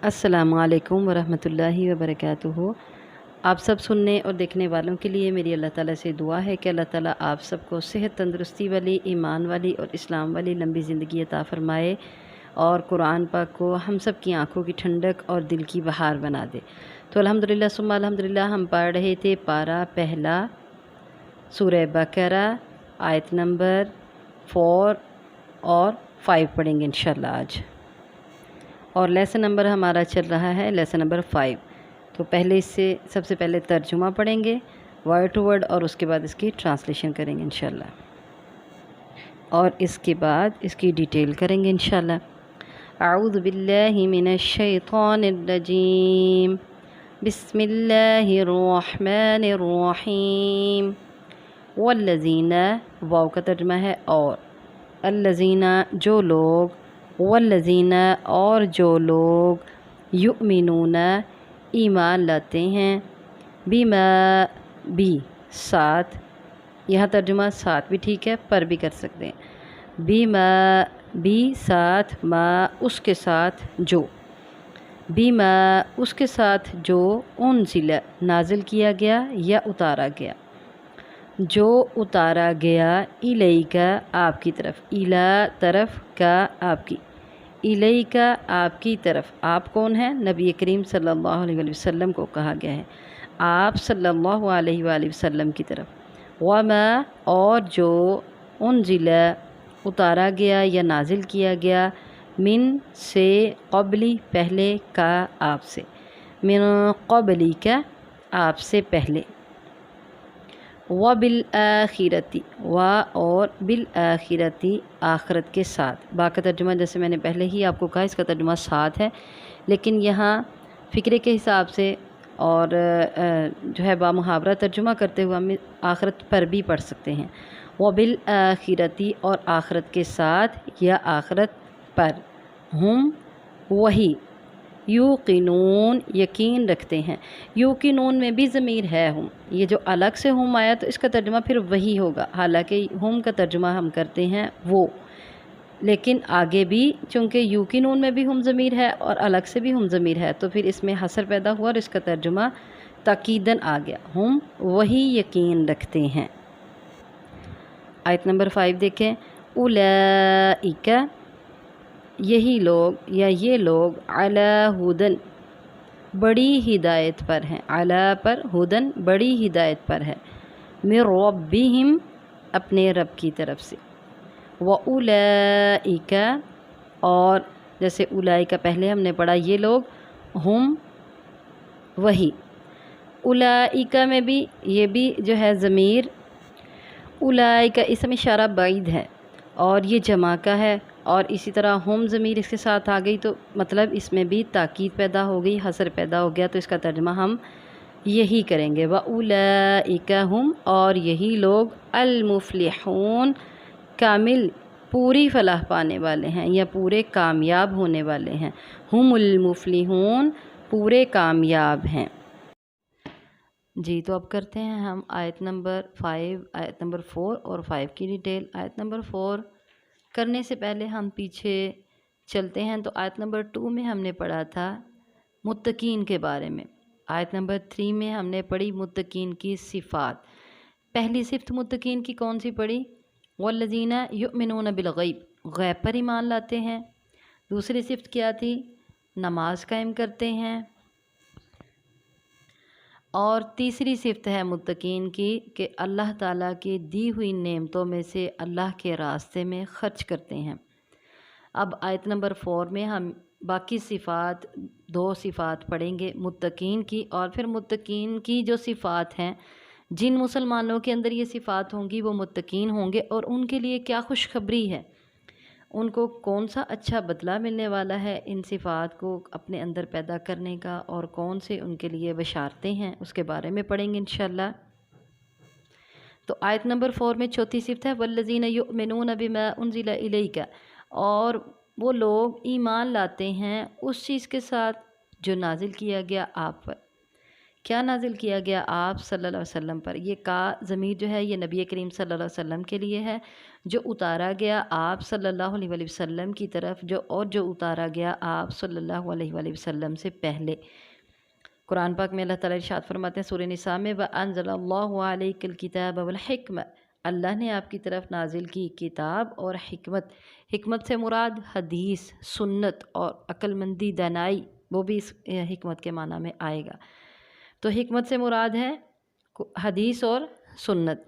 السلام علیکم ورحمۃ اللہ وبرکاتہ۔ آپ سب سننے اور دیکھنے والوں کے لیے میری اللہ تعالیٰ سے دعا ہے کہ اللہ تعالیٰ آپ سب کو صحت تندرستی والی، ایمان والی اور اسلام والی لمبی زندگی عطا فرمائے، اور قرآن پاک کو ہم سب کی آنکھوں کی ٹھنڈک اور دل کی بہار بنا دے۔ تو الحمدللہ ثم الحمدللہ ہم پڑھ رہے تھے پارہ پہلا سورہ بقرہ آیت نمبر 4 اور 5 پڑھیں گے انشاءاللہ آج، اور لیسن نمبر ہمارا چل رہا ہے لیسن نمبر 5۔ تو پہلے اس سے سب سے پہلے ترجمہ پڑھیں گے ورڈ ٹو ورڈ، اور اس کے بعد اس کی ٹرانسلیشن کریں گے انشاءاللہ، اور اس کے بعد اس کی ڈیٹیل کریں گے انشاءاللہ۔ اعوذ باللہ من الشیطان الرجیم، بسم اللہ الرحمن الرحیم۔ والذین، واو کا ترجمہ ہے اور، الذین جو لوگ، والذین اور جو لوگ، یؤمنون ایمان لاتے ہیں، بما بھی ساتھ، یہاں ترجمہ ساتھ بھی ٹھیک ہے، پر بھی کر سکتے ہیں، بما بھی ساتھ، ما اس کے ساتھ جو، بما اس کے ساتھ جو، انزل نازل کیا گیا یا اتارا گیا، جو اتارا گیا، الیکا آپ کی طرف، الا طرف، کا آپ کی، الیکا آپ کی طرف، آپ کون ہیں؟ نبی کریم صلی اللہ علیہ وآلہ وسلم کو کہا گیا ہے، آپ صلی اللہ علیہ وآلہ وسلم کی طرف، وما اور جو، انزل اتارا گیا یا نازل کیا گیا، من سے، قبلی پہلے، کا آپ سے، من قبلی کا آپ سے پہلے، وبالآخرتی و اور بالآخرتی آخرت کے ساتھ، با کا ترجمہ جیسے میں نے پہلے ہی آپ کو کہا اس کا ترجمہ ساتھ ہے، لیکن یہاں فقرے کے حساب سے اور جو ہے با محاورہ ترجمہ کرتے ہوئے ہم آخرت پر بھی پڑھ سکتے ہیں، وبالآخرتی اور آخرت کے ساتھ یا آخرت پر، ہم وہی، یوقنون یقین رکھتے ہیں، یوقنون میں بھی ضمیر ہے ہم، یہ جو الگ سے ہم آیا تو اس کا ترجمہ پھر وہی ہوگا، حالانکہ ہم کا ترجمہ ہم کرتے ہیں وہ، لیکن آگے بھی چونکہ یوقنون میں بھی ہم ضمیر ہے اور الگ سے بھی ہم ضمیر ہے، تو پھر اس میں حصر پیدا ہوا اور اس کا ترجمہ تاکیداً آ گیا، ہم وہی یقین رکھتے ہیں۔ آیت نمبر 5 دیکھیں، اولئک یہی لوگ یا یہ لوگ، علی ہدن بڑی ہدایت پر ہیں، علی پر، ہدن بڑی ہدایت پر ہے، من ربہم اپنے رب کی طرف سے، واولئک اور جیسے اولئک پہلے ہم نے پڑھا یہ لوگ، ہم وہی، اولئک میں بھی یہ بھی جو ہے ضمیر، اولئک اسم اشارہ بعید ہے اور یہ جمع کا ہے، اور اسی طرح ہم ضمیر اس کے ساتھ آ گئی تو مطلب اس میں بھی تاکید پیدا ہو گئی، حصر پیدا ہو گیا، تو اس کا ترجمہ ہم یہی کریں گے، وَأُولَئِكَ ہم اور یہی لوگ، المفلحون کامل پوری فلاح پانے والے ہیں یا پورے کامیاب ہونے والے ہیں، ہم المفلحون پورے کامیاب ہیں۔ جی تو اب کرتے ہیں ہم آیت نمبر 5، آیت نمبر 4 اور 5 کی ڈیٹیل۔ آیت نمبر 4 کرنے سے پہلے ہم پیچھے چلتے ہیں، تو آیت نمبر 2 میں ہم نے پڑھا تھا متقین کے بارے میں، آیت نمبر 3 میں ہم نے پڑھی متقین کی صفات۔ پہلی صفت متقین کی کون سی پڑھی؟ والذین یؤمنون بالغیب، غیب پر ایمان لاتے ہیں۔ دوسری صفت کیا تھی؟ نماز قائم کرتے ہیں۔ اور تیسری صفت ہے متقین کی کہ اللہ تعالیٰ کی دی ہوئی نعمتوں میں سے اللہ کے راستے میں خرچ کرتے ہیں۔ اب آیت نمبر 4 میں ہم باقی صفات، 2 صفات پڑھیں گے متقین کی، اور پھر متقین کی جو صفات ہیں، جن مسلمانوں کے اندر یہ صفات ہوں گی وہ متقین ہوں گے، اور ان کے لیے کیا خوشخبری ہے، ان کو کون سا اچھا بدلہ ملنے والا ہے ان صفات کو اپنے اندر پیدا کرنے کا، اور کون سے ان کے لیے بشارتیں ہیں، اس کے بارے میں پڑھیں گے انشاءاللہ۔ تو آیت نمبر 4 میں چوتھی صفت ہے والذین یؤمنون بما انزل الیک، اور وہ لوگ ایمان لاتے ہیں اس چیز کے ساتھ جو نازل کیا گیا آپ پر۔ کیا نازل کیا گیا آپ صلی اللہ علیہ وسلم پر؟ یہ کا ضمیر جو ہے یہ نبی کریم صلی اللہ علیہ وسلم کے لیے ہے، جو اتارا گیا آپ صلی اللہ علیہ وآلہ وسلم کی طرف، جو اتارا گیا آپ صلی اللہ علیہ وآلہ وسلم سے پہلے۔ قرآن پاک میں اللہ تعالیٰ ارشاد فرماتے ہیں سورہ نساء میں وَأَنزَلَ اللَّهُ عَلَيْكَ الْكِتَابَ وَالْحِكْمَةَ، اللہ نے آپ کی طرف نازل کی کتاب اور حکمت۔ حکمت سے مراد حدیث، سنت اور عقل مندی، دانائی، وہ بھی اس حکمت کے معنی میں آئے گا۔ تو حکمت سے مراد ہے حدیث اور سنت۔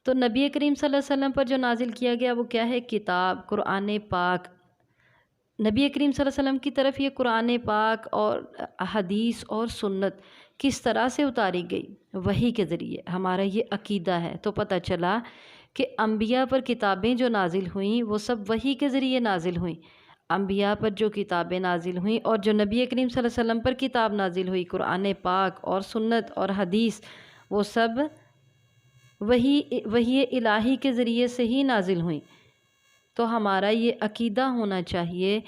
تو نبی کریم صلی اللہ علیہ وسلم پر جو نازل کیا گیا وہ کیا ہے؟ کتاب، قرآن پاک۔ نبی کریم صلی اللہ علیہ وسلم کی طرف یہ قرآن پاک اور حدیث اور سنت کس طرح سے اتاری گئی؟ وحی کے ذریعے۔ ہمارا یہ عقیدہ ہے۔ تو پتہ چلا کہ انبیاء پر کتابیں جو نازل ہوئیں وہ سب وحی کے ذریعے نازل ہوئیں۔ انبیاء پر جو کتابیں نازل ہوئیں اور جو نبی کریم صلی اللہ علیہ وسلم پر کتاب نازل ہوئی قرآن پاک اور سنت اور حدیث، وہ سب وحی الہی کے ذریعے سے ہی نازل ہوئیں۔ تو ہمارا یہ عقیدہ ہونا چاہیے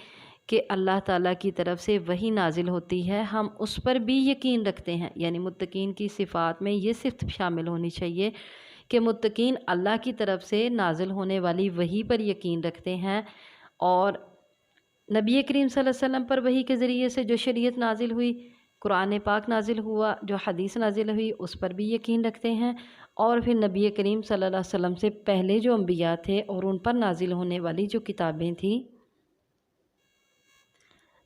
کہ اللہ تعالیٰ کی طرف سے وحی نازل ہوتی ہے، ہم اس پر بھی یقین رکھتے ہیں۔ یعنی متقین کی صفات میں یہ صفت شامل ہونی چاہیے کہ متقین اللہ کی طرف سے نازل ہونے والی وحی پر یقین رکھتے ہیں، اور نبی کریم صلی اللہ علیہ وسلم پر وحی کے ذریعے سے جو شریعت نازل ہوئی، قرآن پاک نازل ہوا، جو حدیث نازل ہوئی، اس پر بھی یقین رکھتے ہیں۔ اور پھر نبی کریم صلی اللہ علیہ وسلم سے پہلے جو انبیاء تھے اور ان پر نازل ہونے والی جو کتابیں تھیں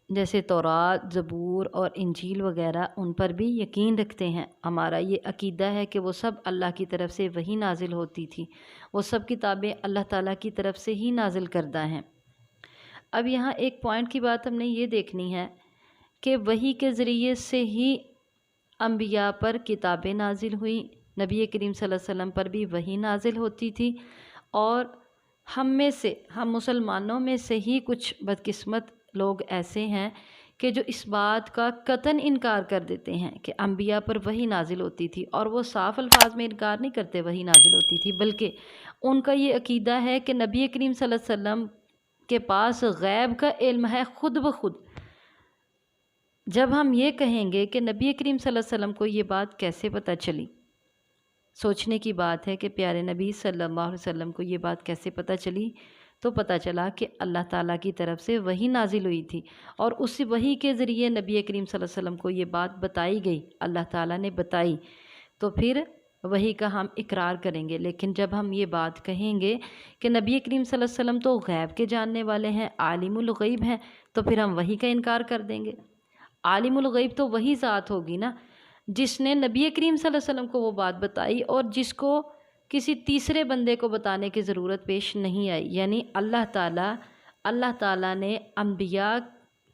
جیسے تورات، زبور اور انجیل وغیرہ، ان پر بھی یقین رکھتے ہیں۔ ہمارا یہ عقیدہ ہے کہ وہ سب اللہ کی طرف سے وحی نازل ہوتی تھی، وہ سب کتابیں اللہ تعالیٰ کی طرف سے ہی نازل کردہ ہیں۔ اب یہاں ایک پوائنٹ کی بات ہم نے یہ دیکھنی ہے کہ وحی کے ذریعے سے ہی انبیاء پر کتابیں نازل ہوئیں، نبی کریم صلی اللہ علیہ وسلم پر بھی وحی نازل ہوتی تھی، اور ہم مسلمانوں میں سے ہی کچھ بدقسمت لوگ ایسے ہیں کہ جو اس بات کا قطعاً انکار کر دیتے ہیں کہ انبیاء پر وحی نازل ہوتی تھی، اور وہ صاف الفاظ میں انکار نہیں کرتے وحی نازل ہوتی تھی، بلکہ ان کا یہ عقیدہ ہے کہ نبی کریم صلی اللہ علیہ وسلم کے پاس غیب کا علم ہے خود بخود۔ جب ہم یہ کہیں گے کہ نبی کریم صلی اللہ علیہ وسلم کو یہ بات کیسے پتہ چلی، سوچنے کی بات ہے کہ پیارے نبی صلی اللہ علیہ وسلم کو یہ بات کیسے پتہ چلی، تو پتہ چلا کہ اللہ تعالیٰ کی طرف سے وحی نازل ہوئی تھی، اور اس وحی کے ذریعے نبی کریم صلی اللہ علیہ وسلم کو یہ بات بتائی گئی، اللہ تعالیٰ نے بتائی، تو پھر وحی کا ہم اقرار کریں گے۔ لیکن جب ہم یہ بات کہیں گے کہ نبی کریم صلی اللہ علیہ وسلم تو غیب کے جاننے والے ہیں، عالم الغیب ہیں، تو پھر ہم وحی کا انکار کر دیں گے۔ عالم الغیب تو وہی ذات ہوگی نا جس نے نبی کریم صلی اللہ علیہ وسلم کو وہ بات بتائی، اور جس کو کسی تیسرے بندے کو بتانے کی ضرورت پیش نہیں آئی۔ یعنی اللہ تعالیٰ نے انبیاء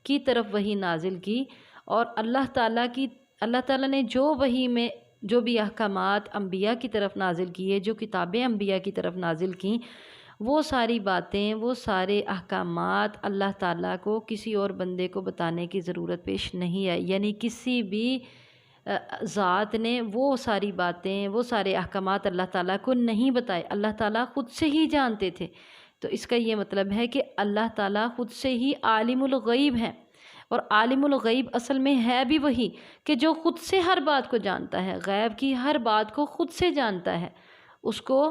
کی طرف وحی نازل کی، اور اللہ تعالیٰ نے جو وحی میں جو بھی احکامات انبیاء کی طرف نازل کیے، جو کتابیں انبیاء کی طرف نازل کیں، وہ ساری باتیں، وہ سارے احکامات اللہ تعالیٰ کو کسی اور بندے کو بتانے کی ضرورت پیش نہیں آئی۔ یعنی کسی بھی ذات نے وہ ساری باتیں، وہ سارے احکامات اللہ تعالیٰ کو نہیں بتائے، اللہ تعالیٰ خود سے ہی جانتے تھے۔ تو اس کا یہ مطلب ہے کہ اللہ تعالیٰ خود سے ہی عالم الغیب ہے، اور عالم الغیب اصل میں ہے بھی وہی کہ جو خود سے ہر بات کو جانتا ہے، غیب کی ہر بات کو خود سے جانتا ہے، اس کو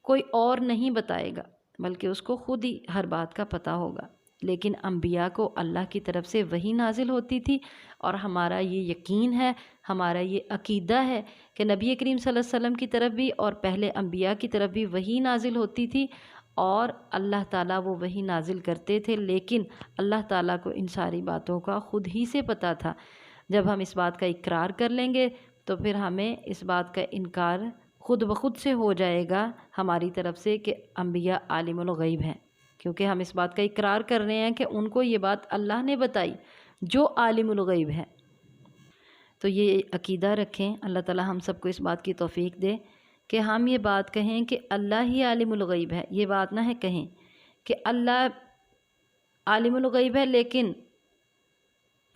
کوئی اور نہیں بتائے گا، بلکہ اس کو خود ہی ہر بات کا پتہ ہوگا۔ لیکن انبیاء کو اللہ کی طرف سے وحی نازل ہوتی تھی، اور ہمارا یہ یقین ہے، ہمارا یہ عقیدہ ہے کہ نبی کریم صلی اللہ علیہ وسلم کی طرف بھی اور پہلے انبیاء کی طرف بھی وحی نازل ہوتی تھی، اور اللہ تعالیٰ وہ وحی نازل کرتے تھے، لیکن اللہ تعالیٰ کو ان ساری باتوں کا خود ہی سے پتہ تھا۔ جب ہم اس بات کا اقرار کر لیں گے تو پھر ہمیں اس بات کا انکار خود بخود سے ہو جائے گا ہماری طرف سے کہ انبیاء عالم الغیب ہیں، کیونکہ ہم اس بات کا اقرار کر رہے ہیں کہ ان کو یہ بات اللہ نے بتائی جو عالم الغیب ہے۔ تو یہ عقیدہ رکھیں، اللہ تعالیٰ ہم سب کو اس بات کی توفیق دے کہ ہم یہ بات کہیں کہ اللہ ہی عالم الغیب ہے۔ یہ بات نہ ہے کہیں کہ اللہ عالم الغیب ہے لیکن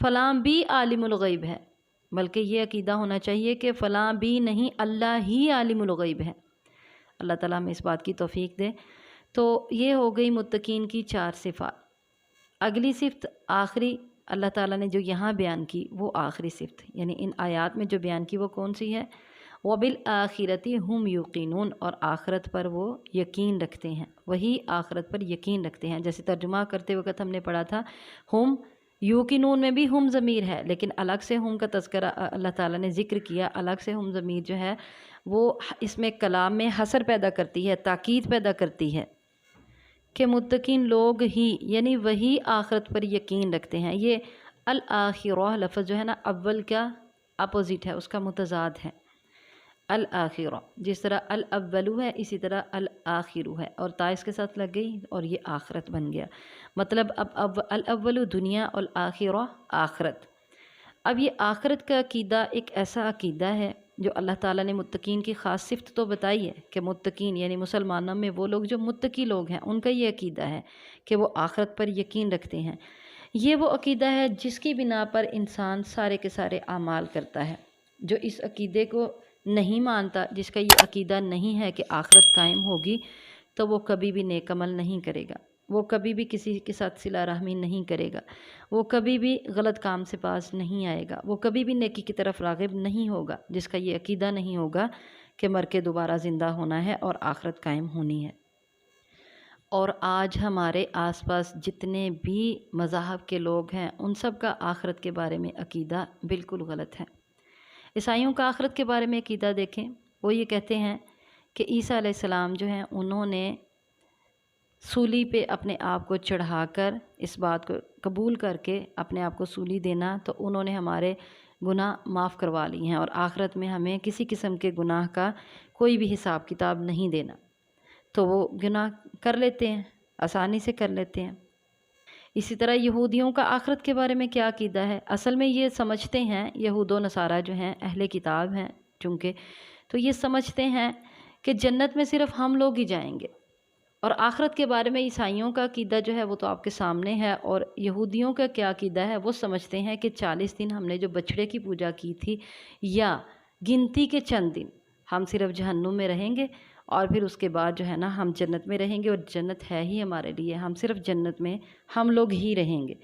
فلاں بھی عالم الغیب ہے، بلکہ یہ عقیدہ ہونا چاہیے کہ فلاں بھی نہیں، اللہ ہی عالم الغیب ہے۔ اللہ تعالیٰ ہمیں اس بات کی توفیق دے۔ تو یہ ہو گئی متقین کی 4 صفات۔ اگلی صفت آخری اللہ تعالیٰ نے جو یہاں بیان کی وہ آخری صفت، یعنی ان آیات میں جو بیان کی وہ کون سی ہے؟ وَبِالْآخِرَةِ هُمْ يُوقِنُونَ، اور آخرت پر وہ یقین رکھتے ہیں، وہی آخرت پر یقین رکھتے ہیں۔ جیسے ترجمہ کرتے وقت ہم نے پڑھا تھا ہم یوقنون میں بھی ہم ضمیر ہے، لیکن الگ سے ہم کا تذکرہ اللہ تعالیٰ نے ذکر کیا، الگ سے ہم ضمیر جو ہے وہ اس میں کلام میں حصر پیدا کرتی ہے، تاکید پیدا کرتی ہے کہ متقین لوگ ہی، یعنی وہی آخرت پر یقین رکھتے ہیں۔ یہ الآخرہ لفظ جو ہے نا، اول کا اپوزٹ ہے، اس کا متضاد ہے الآخرہ، جس طرح الاولو ہے اسی طرح الآخرو ہے، اور تا اس کے ساتھ لگ گئی اور یہ آخرت بن گیا۔ مطلب اب الاولو دنیا اور الآخرہ آخرت۔ اب یہ آخرت کا عقیدہ ایک ایسا عقیدہ ہے جو اللہ تعالیٰ نے متقین کی خاص صفت تو بتائی ہے کہ متقین یعنی مسلمانوں میں وہ لوگ جو متقی لوگ ہیں ان کا یہ عقیدہ ہے کہ وہ آخرت پر یقین رکھتے ہیں۔ یہ وہ عقیدہ ہے جس کی بنا پر انسان سارے کے سارے اعمال کرتا ہے۔ جو اس عقیدے کو نہیں مانتا، جس کا یہ عقیدہ نہیں ہے کہ آخرت قائم ہوگی، تو وہ کبھی بھی نیک عمل نہیں کرے گا، وہ کبھی بھی کسی کے ساتھ صلہ رحمی نہیں کرے گا، وہ کبھی بھی غلط کام سے باز نہیں آئے گا، وہ کبھی بھی نیکی کی طرف راغب نہیں ہوگا، جس کا یہ عقیدہ نہیں ہوگا کہ مر کے دوبارہ زندہ ہونا ہے اور آخرت قائم ہونی ہے۔ اور آج ہمارے آس پاس جتنے بھی مذاہب کے لوگ ہیں ان سب کا آخرت کے بارے میں عقیدہ بالکل غلط ہے۔ عیسائیوں کا آخرت کے بارے میں عقیدہ دیکھیں، وہ یہ کہتے ہیں کہ عیسیٰ علیہ السلام جو ہیں انہوں نے سولی پہ اپنے آپ کو چڑھا کر اس بات کو قبول کر کے اپنے آپ کو سولی دینا، تو انہوں نے ہمارے گناہ معاف کروا لی ہیں اور آخرت میں ہمیں کسی قسم کے گناہ کا کوئی بھی حساب کتاب نہیں دینا، تو وہ گناہ کر لیتے ہیں، آسانی سے کر لیتے ہیں۔ اسی طرح یہودیوں کا آخرت کے بارے میں کیا عقیدہ ہے؟ اصل میں یہ سمجھتے ہیں، یہود و نصارہ جو ہیں اہل کتاب ہیں چونکہ، تو یہ سمجھتے ہیں کہ جنت میں صرف ہم لوگ ہی جائیں گے۔ اور آخرت کے بارے میں عیسائیوں کا عقیدہ جو ہے وہ تو آپ کے سامنے ہے، اور یہودیوں کا کیا عقیدہ ہے؟ وہ سمجھتے ہیں کہ 40 دن ہم نے جو بچھڑے کی پوجا کی تھی، یا گنتی کے چند دن ہم صرف جہنم میں رہیں گے، اور پھر اس کے بعد جو ہے نا ہم جنت میں رہیں گے، اور جنت ہے ہی ہمارے لیے، ہم صرف جنت میں ہم لوگ ہی رہیں گے۔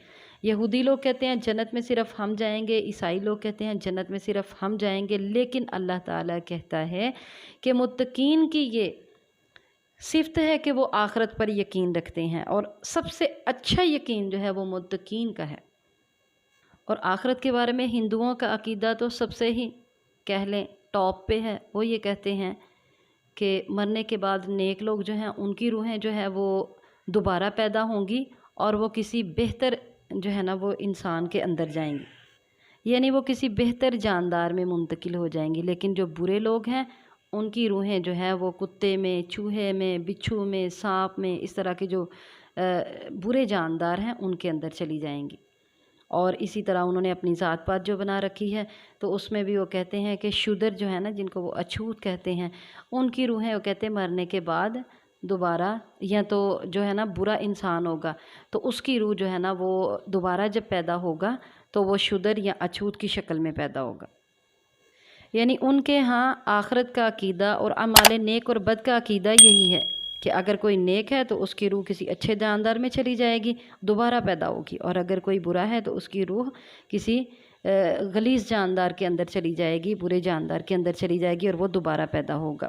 یہودی لوگ کہتے ہیں جنت میں صرف ہم جائیں گے، عیسائی لوگ کہتے ہیں جنت میں صرف ہم جائیں گے، لیکن اللہ تعالیٰ کہتا ہے کہ متقین کی یہ صفت ہے کہ وہ آخرت پر یقین رکھتے ہیں، اور سب سے اچھا یقین جو ہے وہ متقین کا ہے۔ اور آخرت کے بارے میں ہندوؤں کا عقیدہ تو سب سے ہی کہہ لیں ٹاپ پہ ہے، وہ یہ کہتے ہیں کہ مرنے کے بعد نیک لوگ جو ہیں ان کی روحیں جو ہے وہ دوبارہ پیدا ہوں گی، اور وہ کسی بہتر جو ہے نا وہ انسان کے اندر جائیں گی، یعنی وہ کسی بہتر جاندار میں منتقل ہو جائیں گی۔ لیکن جو برے لوگ ہیں ان کی روحیں جو ہیں وہ کتے میں، چوہے میں، بچھو میں، سانپ میں، اس طرح کے جو برے جاندار ہیں ان کے اندر چلی جائیں گی۔ اور اسی طرح انہوں نے اپنی ذات پات جو بنا رکھی ہے، تو اس میں بھی وہ کہتے ہیں کہ شودر جو ہے نا، جن کو وہ اچھوت کہتے ہیں، ان کی روحیں وہ کہتے ہیں مرنے کے بعد دوبارہ، یا تو جو ہے نا برا انسان ہوگا تو اس کی روح جو ہے نا وہ دوبارہ جب پیدا ہوگا تو وہ شودر یا اچھوت کی شکل میں پیدا ہوگا۔ یعنی ان کے ہاں آخرت کا عقیدہ اور اعمال نیک اور بد کا عقیدہ یہی ہے کہ اگر کوئی نیک ہے تو اس کی روح کسی اچھے جاندار میں چلی جائے گی، دوبارہ پیدا ہوگی، اور اگر کوئی برا ہے تو اس کی روح کسی غلیظ جاندار کے اندر چلی جائے گی، برے جاندار کے اندر چلی جائے گی، اور وہ دوبارہ پیدا ہوگا۔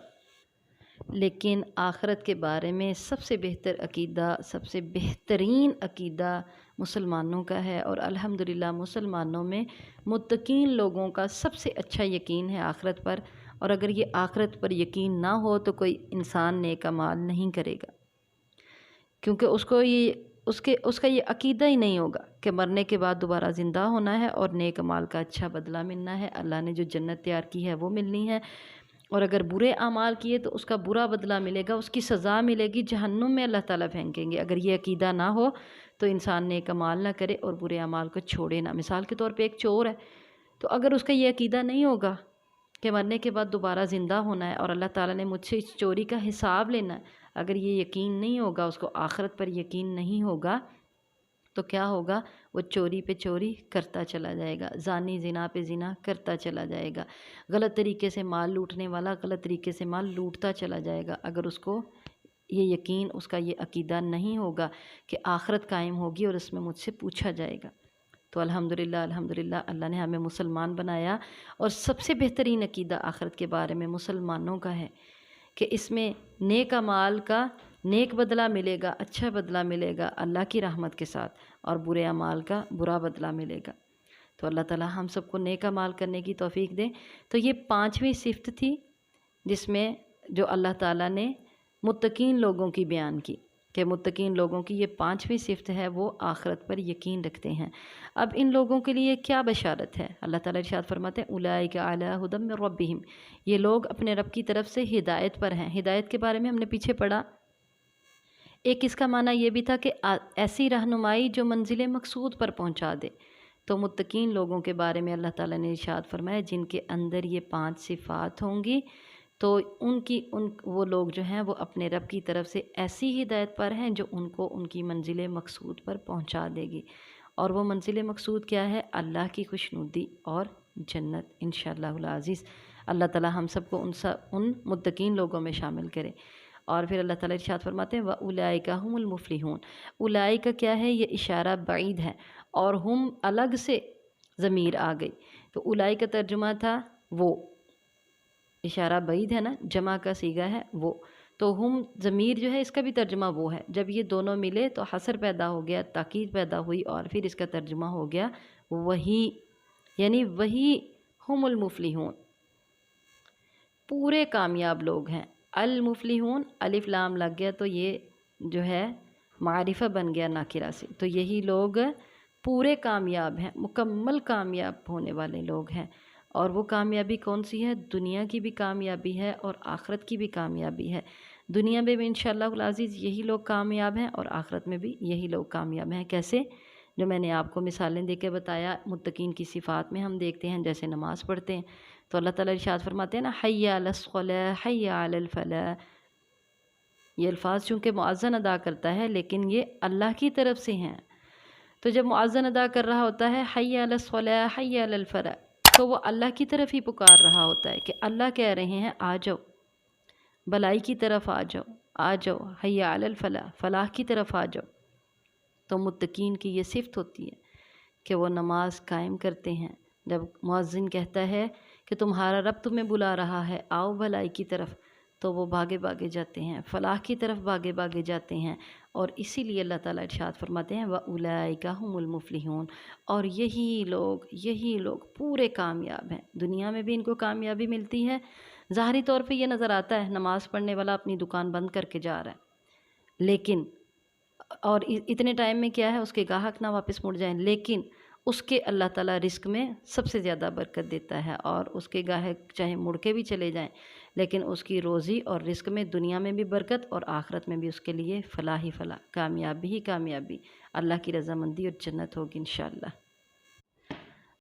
لیکن آخرت کے بارے میں سب سے بہتر عقیدہ، سب سے بہترین عقیدہ مسلمانوں کا ہے، اور الحمدللہ مسلمانوں میں متقین لوگوں کا سب سے اچھا یقین ہے آخرت پر۔ اور اگر یہ آخرت پر یقین نہ ہو تو کوئی انسان نیک اعمال نہیں کرے گا، کیونکہ اس کا یہ عقیدہ ہی نہیں ہوگا کہ مرنے کے بعد دوبارہ زندہ ہونا ہے اور نیک اعمال کا اچھا بدلہ ملنا ہے، اللہ نے جو جنت تیار کی ہے وہ ملنی ہے، اور اگر برے اعمال کیے تو اس کا برا بدلہ ملے گا، اس کی سزا ملے گی، جہنم میں اللہ تعالیٰ پھینکیں گے۔ اگر یہ عقیدہ نہ ہو تو انسان نیک اعمال نہ کرے اور برے اعمال کو چھوڑے نہ۔ مثال کے طور پہ ایک چور ہے، تو اگر اس کا یہ عقیدہ نہیں ہوگا کہ مرنے کے بعد دوبارہ زندہ ہونا ہے اور اللہ تعالیٰ نے مجھ سے اس چوری کا حساب لینا ہے، اگر یہ یقین نہیں ہوگا، اس کو آخرت پر یقین نہیں ہوگا، تو کیا ہوگا؟ وہ چوری پہ چوری کرتا چلا جائے گا، زانی زنا پہ زنا کرتا چلا جائے گا، غلط طریقے سے مال لوٹنے والا غلط طریقے سے مال لوٹتا چلا جائے گا، اگر اس کو یہ یقین، اس کا یہ عقیدہ نہیں ہوگا کہ آخرت قائم ہوگی اور اس میں مجھ سے پوچھا جائے گا۔ تو الحمدللہ الحمدللہ اللہ نے ہمیں مسلمان بنایا، اور سب سے بہترین عقیدہ آخرت کے بارے میں مسلمانوں کا ہے کہ اس میں نیک اعمال کا نیک بدلہ ملے گا، اچھا بدلہ ملے گا اللہ کی رحمت کے ساتھ، اور برے اعمال کا برا بدلہ ملے گا۔ تو اللہ تعالی ہم سب کو نیک اعمال کرنے کی توفیق دے۔ تو یہ 5ویں صفت تھی جس میں جو اللہ تعالیٰ نے متقین لوگوں کی بیان کی، کہ متقین لوگوں کی یہ 5ویں صفت ہے، وہ آخرت پر یقین رکھتے ہیں۔ اب ان لوگوں کے لیے کیا بشارت ہے؟ اللہ تعالیٰ ارشاد فرماتے ہیں اولئک علی ھدی من ربہم، یہ لوگ اپنے رب کی طرف سے ہدایت پر ہیں۔ ہدایت کے بارے میں ہم نے پیچھے پڑھا، ایک اس کا معنی یہ بھی تھا کہ ایسی رہنمائی جو منزل مقصود پر پہنچا دے۔ تو متقین لوگوں کے بارے میں اللہ تعالیٰ نے ارشاد فرمایا جن کے اندر یہ 5 صفات ہوں گی، تو وہ لوگ جو ہیں وہ اپنے رب کی طرف سے ایسی ہدایت پر ہیں جو ان کو ان کی منزل مقصود پر پہنچا دے گی۔ اور وہ منزل مقصود کیا ہے؟ اللہ کی خوشنودی اور جنت انشاءاللہ العزیز۔ اللہ تعالیٰ ہم سب کو ان متقین لوگوں میں شامل کرے۔ اور پھر اللہ تعالیٰ ارشاد فرماتے ہیں وَأُولَئِكَ هُمُ الْمُفْلِحُونَ، اولئک کیا ہے؟ یہ اشارہ بعید ہے، اور ہم الگ سے ضمیر آ گئی، تو اولئک کا ترجمہ تھا وہ، اشارہ بعید ہے نا، جمع کا صیغہ ہے وہ، تو ہم ضمیر جو ہے اس کا بھی ترجمہ وہ ہے۔ جب یہ دونوں ملے تو حصر پیدا ہو گیا، تاکید پیدا ہوئی، اور پھر اس کا ترجمہ ہو گیا وہی، یعنی وہی ہم المفلحون، پورے کامیاب لوگ ہیں۔ المفلحون الف لام لگ گیا تو یہ جو ہے معرفہ بن گیا ناکرہ سے، تو یہی لوگ پورے کامیاب ہیں، مکمل کامیاب ہونے والے لوگ ہیں۔ اور وہ کامیابی کون سی ہے؟ دنیا کی بھی کامیابی ہے اور آخرت کی بھی کامیابی ہے۔ دنیا میں بھی انشاءاللہ العزیز یہی لوگ کامیاب ہیں، اور آخرت میں بھی یہی لوگ کامیاب ہیں۔ کیسے؟ جو میں نے آپ کو مثالیں دے کے بتایا، متقین کی صفات میں ہم دیکھتے ہیں جیسے نماز پڑھتے ہیں تو اللہ تعالیٰ ارشاد فرماتے ہیں نا حی علی الصلاۃ حی علی الفلاح، یہ الفاظ چونکہ مؤذن ادا کرتا ہے لیکن یہ اللہ کی طرف سے ہیں، تو جب مؤذن ادا کر رہا ہوتا ہے حی علی الصلاۃ حی علی الفلاح، تو وہ اللہ کی طرف ہی پکار رہا ہوتا ہے کہ اللہ کہہ رہے ہیں آ جاؤ، بلائی کی طرف آ جاؤ، آ جاؤ، حی علی الفلاح، فلاح کی طرف آ جاؤ۔ تو متقین کی یہ صفت ہوتی ہے کہ وہ نماز قائم کرتے ہیں، جب مؤذن کہتا ہے کہ تمہارا رب تمہیں بلا رہا ہے آؤ بھلائی کی طرف، تو وہ بھاگے بھاگے جاتے ہیں، فلاح کی طرف بھاگے بھاگے جاتے ہیں۔ اور اسی لیے اللہ تعالیٰ ارشاد فرماتے ہیں وَأُولَئِكَ هُمُ الْمُفْلِحُونَ، اور یہی لوگ پورے کامیاب ہیں۔ دنیا میں بھی ان کو کامیابی ملتی ہے، ظاہری طور پہ یہ نظر آتا ہے نماز پڑھنے والا اپنی دکان بند کر کے جا رہا ہے، لیکن اور اتنے ٹائم میں کیا ہے اس کے گاہک نہ واپس مڑ جائیں، لیکن اس کے اللہ تعالیٰ رزق میں سب سے زیادہ برکت دیتا ہے، اور اس کے گاہک چاہے مڑ کے بھی چلے جائیں لیکن اس کی روزی اور رزق میں دنیا میں بھی برکت اور آخرت میں بھی اس کے لیے فلاح ہی فلاح، کامیابی ہی کامیابی، اللہ کی رضامندی اور جنت ہوگی انشاءاللہ۔